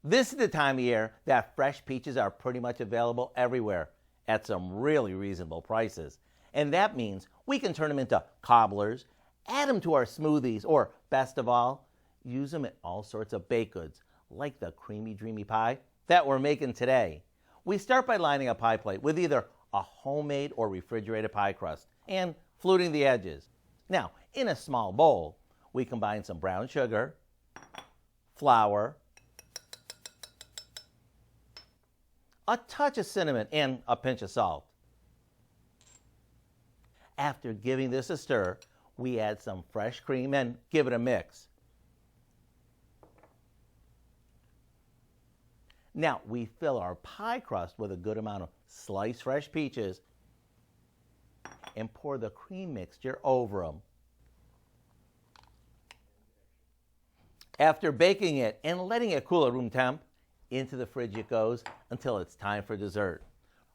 This is the time of year that fresh peaches are pretty much available everywhere at some really reasonable prices. And that means we can turn them into cobblers, add them to our smoothies, or best of all, use them in all sorts of baked goods, like the creamy dreamy pie that we're making today. We start by lining a pie plate with either a homemade or refrigerated pie crust and fluting the edges. Now, in a small bowl, we combine some brown sugar, flour, a touch of cinnamon, and a pinch of salt. After giving this a stir, we add some fresh cream and give it a mix. Now, we fill our pie crust with a good amount of sliced fresh peaches and pour the cream mixture over them. After baking it and letting it cool at room temp, into the fridge it goes until it's time for dessert.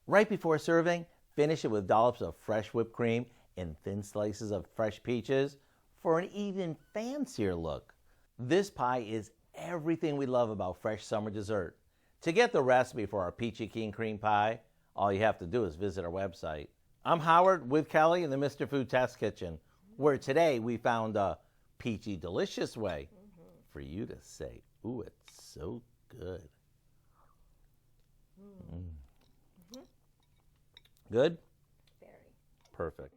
Right before serving, finish it with dollops of fresh whipped cream and thin slices of fresh peaches for an even fancier look. This pie is everything we love about fresh summer dessert. To get the recipe for our Peachy Key and Cream Pie, all you have to do is visit our website. I'm Howard with Kelly in the Mr. Food Test Kitchen, where today we found a peachy delicious way for you to say, ooh, it's so good. Good? Very. Perfect.